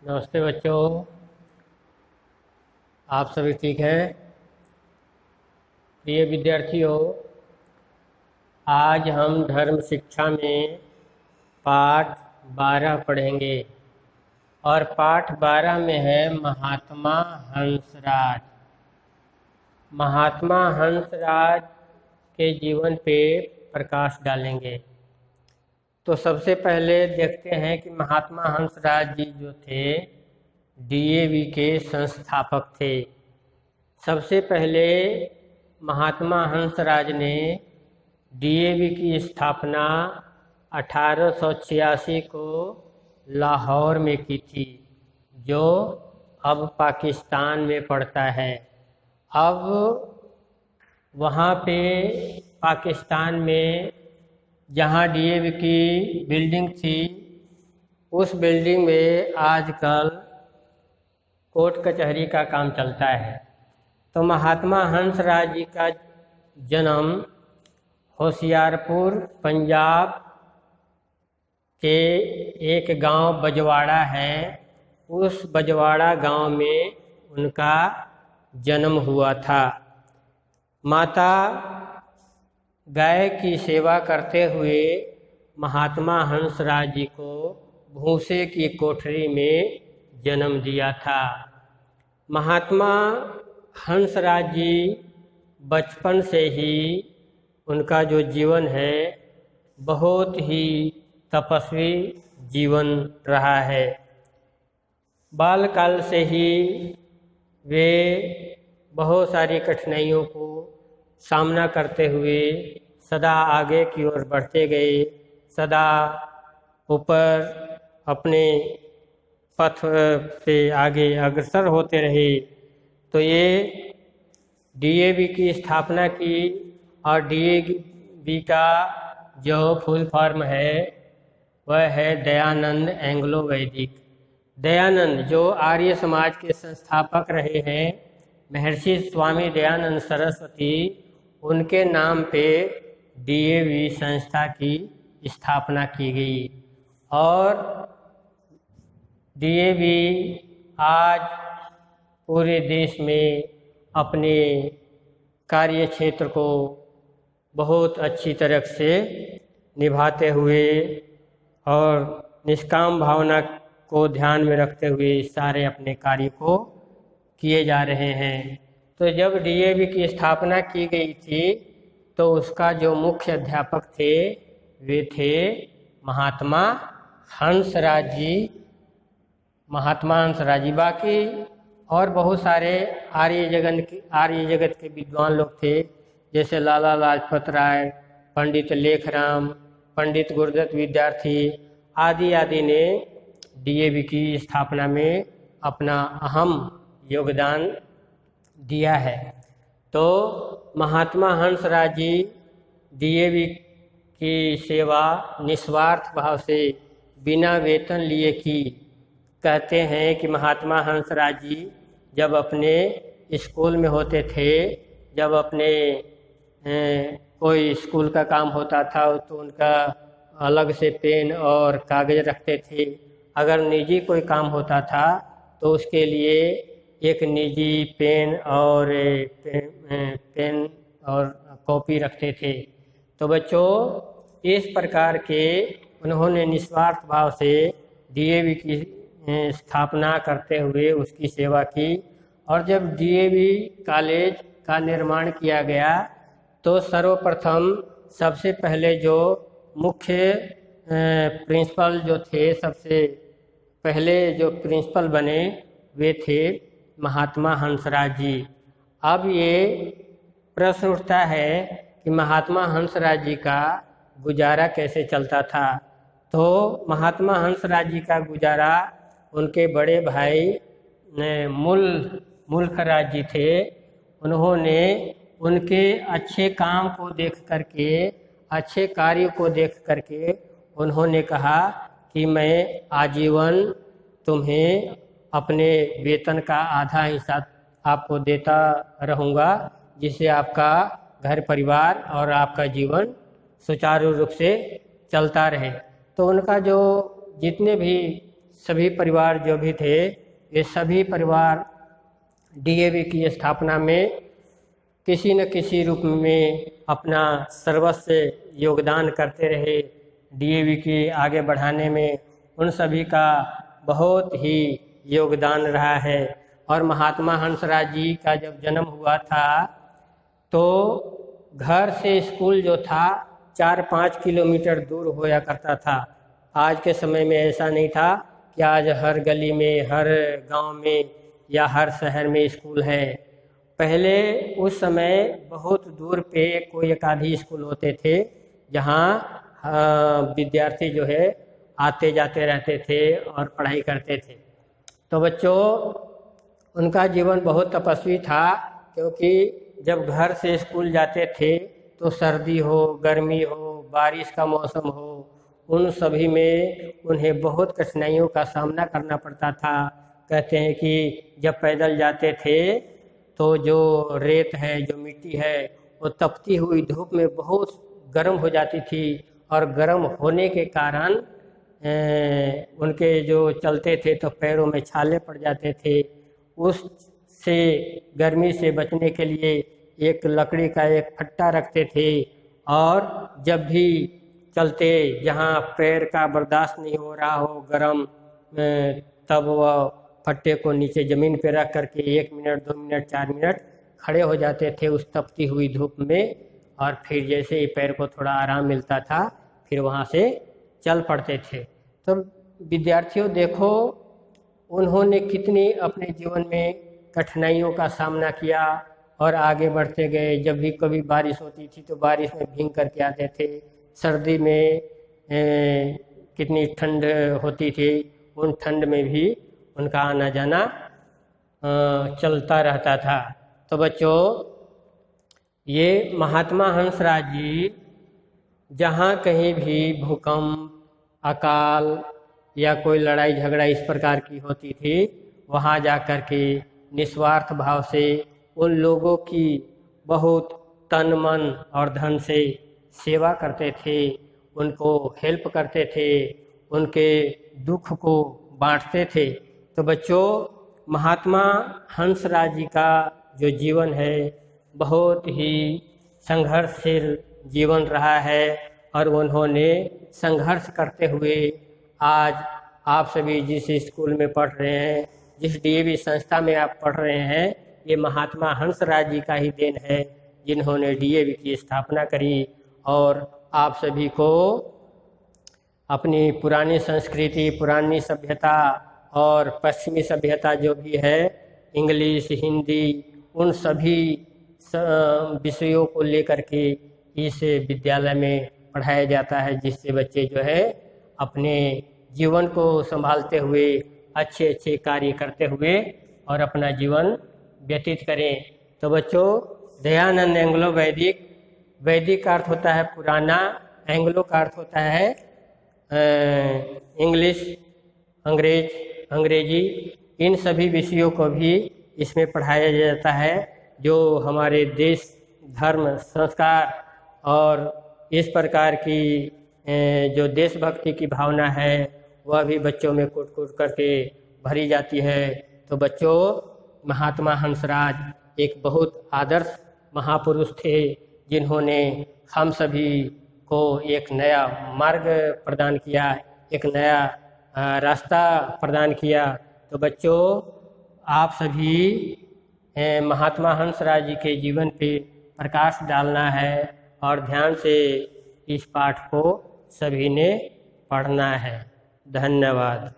नमस्ते बच्चों। आप सभी ठीक हैं? प्रिय विद्यार्थियों, आज हम धर्म शिक्षा में पाठ 12 पढ़ेंगे और पाठ 12 में है महात्मा हंसराज। महात्मा हंसराज के जीवन पे प्रकाश डालेंगे। तो सबसे पहले देखते हैं कि महात्मा हंसराज जी जो थे डीएवी के संस्थापक थे। सबसे पहले महात्मा हंसराज ने डीएवी की स्थापना 1886 को लाहौर में की थी, जो अब पाकिस्तान में पड़ता है। अब वहाँ पे पाकिस्तान में जहाँ डीएवी की बिल्डिंग थी, उस बिल्डिंग में आजकल कोर्ट कचहरी का काम चलता है। तो महात्मा हंसराज जी का जन्म होशियारपुर पंजाब के एक गांव बजवाड़ा है, उस बजवाड़ा गांव में उनका जन्म हुआ था। माता गाय की सेवा करते हुए महात्मा हंसराज जी को भूसे की कोठरी में जन्म दिया था। महात्मा हंसराज जी बचपन से ही उनका जो जीवन है बहुत ही तपस्वी जीवन रहा है। बालकाल से ही वे बहुत सारी कठिनाइयों को सामना करते हुए सदा आगे की ओर बढ़ते गए, सदा ऊपर अपने पथ पे आगे अग्रसर होते रहे। तो ये डीएवी की स्थापना की और डीएवी का जो फुल फॉर्म है वह है दयानंद एंग्लो वैदिक। दयानंद जो आर्य समाज के संस्थापक रहे हैं, महर्षि स्वामी दयानंद सरस्वती, उनके नाम पे डीएवी संस्था की स्थापना की गई। और डीएवी आज पूरे देश में अपने कार्य क्षेत्र को बहुत अच्छी तरह से निभाते हुए और निष्काम भावना को ध्यान में रखते हुए सारे अपने कार्य को किए जा रहे हैं। तो जब डीएवी की स्थापना की गई थी तो उसका जो मुख्य अध्यापक थे वे थे महात्मा हंसराज जी। बाकी और बहुत सारे आर्य जगत के विद्वान लोग थे, जैसे लाला लाजपत राय, पंडित लेखराम, पंडित गुरुदत्त विद्यार्थी आदि ने डीएवी की स्थापना में अपना अहम योगदान दिया है। तो महात्मा हंसराज जी डीएवी की सेवा निस्वार्थ भाव से बिना वेतन लिए की। कहते हैं कि महात्मा हंसराज जी जब अपने स्कूल में होते थे, जब अपने कोई स्कूल का काम होता था तो उनका अलग से पेन और कागज रखते थे। अगर निजी कोई काम होता था तो उसके लिए एक निजी पेन और कॉपी रखते थे। तो बच्चों, इस प्रकार के उन्होंने निस्वार्थ भाव से डीएवी की स्थापना करते हुए उसकी सेवा की। और जब डीएवी कॉलेज का निर्माण किया गया तो सर्वप्रथम सबसे पहले जो मुख्य प्रिंसिपल जो थे, सबसे पहले जो प्रिंसिपल बने वे थे महात्मा हंसराज जी। अब ये प्रश्न उठता है कि महात्मा हंसराज जी का गुजारा कैसे चलता था। तो महात्मा हंसराज जी का गुजारा उनके बड़े भाई मुल्खराज जी थे। उन्होंने उनके अच्छे काम को देख करके, अच्छे कार्य को देख करके उन्होंने कहा कि मैं आजीवन तुम्हें अपने वेतन का आधा हिस्सा आपको देता रहूँगा, जिससे आपका घर परिवार और आपका जीवन सुचारू रूप से चलता रहे। तो उनका जो जितने भी सभी परिवार जो भी थे, ये सभी परिवार डीएवी की स्थापना में किसी न किसी रूप में अपना सर्वस्व योगदान करते रहे। डीएवी के आगे बढ़ाने में उन सभी का बहुत ही योगदान रहा है। और महात्मा हंसराज जी का जब जन्म हुआ था तो घर से स्कूल जो था 4-5 किलोमीटर दूर होया करता था। आज के समय में ऐसा नहीं था कि आज हर गली में, हर गांव में या हर शहर में स्कूल है। पहले उस समय बहुत दूर पे कोई एक आधी स्कूल होते थे जहाँ विद्यार्थी जो है आते जाते रहते थे और पढ़ाई करते थे। तो बच्चों, उनका जीवन बहुत तपस्वी था, क्योंकि जब घर से स्कूल जाते थे तो सर्दी हो, गर्मी हो, बारिश का मौसम हो, उन सभी में उन्हें बहुत कठिनाइयों का सामना करना पड़ता था। कहते हैं कि जब पैदल जाते थे तो जो रेत है, जो मिट्टी है, वो तपती हुई धूप में बहुत गर्म हो जाती थी और गर्म होने के कारण उनके जो चलते थे तो पैरों में छाले पड़ जाते थे। उससे गर्मी से बचने के लिए एक लकड़ी का एक फट्टा रखते थे और जब भी चलते, जहाँ पैर का बर्दाश्त नहीं हो रहा हो गर्म, तब वह फट्टे को नीचे ज़मीन पे रख करके 1 मिनट, 2 मिनट, 4 मिनट खड़े हो जाते थे उस तपती हुई धूप में। और फिर जैसे ही पैर को थोड़ा आराम मिलता था फिर वहाँ से चल पड़ते थे। तो विद्यार्थियों देखो, उन्होंने कितनी अपने जीवन में कठिनाइयों का सामना किया और आगे बढ़ते गए। जब भी कभी बारिश होती थी तो बारिश में भीग करके आते थे। सर्दी में कितनी ठंड होती थी, उन ठंड में भी उनका आना जाना चलता रहता था। तो बच्चों, ये महात्मा हंसराज जी जहाँ कहीं भी भूकंप, अकाल या कोई लड़ाई झगड़ा इस प्रकार की होती थी, वहाँ जा कर के निस्वार्थ भाव से उन लोगों की बहुत तन मन और धन से सेवा करते थे, उनको हेल्प करते थे, उनके दुख को बांटते थे। तो बच्चों, महात्मा हंसराज जी का जो जीवन है बहुत ही संघर्षशील जीवन रहा है और उन्होंने संघर्ष करते हुए आज आप सभी जिस स्कूल में पढ़ रहे हैं, जिस डीएवी संस्था में आप पढ़ रहे हैं, ये महात्मा हंसराज जी का ही देन है, जिन्होंने डीएवी की स्थापना करी और आप सभी को अपनी पुरानी संस्कृति, पुरानी सभ्यता और पश्चिमी सभ्यता जो भी है, इंग्लिश, हिंदी, उन सभी विषयों को लेकर के इस विद्यालय में पढ़ाया जाता है, जिससे बच्चे जो है अपने जीवन को संभालते हुए अच्छे अच्छे कार्य करते हुए और अपना जीवन व्यतीत करें। तो बच्चों, दयानंद एंग्लो वैदिक, वैदिक का अर्थ होता है पुराना, एंग्लो का अर्थ होता है इंग्लिश, अंग्रेजी, इन सभी विषयों को भी इसमें पढ़ाया जाता है, जो हमारे देश, धर्म, संस्कार और इस प्रकार की जो देशभक्ति की भावना है वह भी बच्चों में कूट कूट करके भरी जाती है। तो बच्चों, महात्मा हंसराज एक बहुत आदर्श महापुरुष थे, जिन्होंने हम सभी को एक नया मार्ग प्रदान किया, एक नया रास्ता प्रदान किया। तो बच्चों, आप सभी महात्मा हंसराज जी के जीवन पे प्रकाश डालना है और ध्यान से इस पाठ को सभी ने पढ़ना है। धन्यवाद।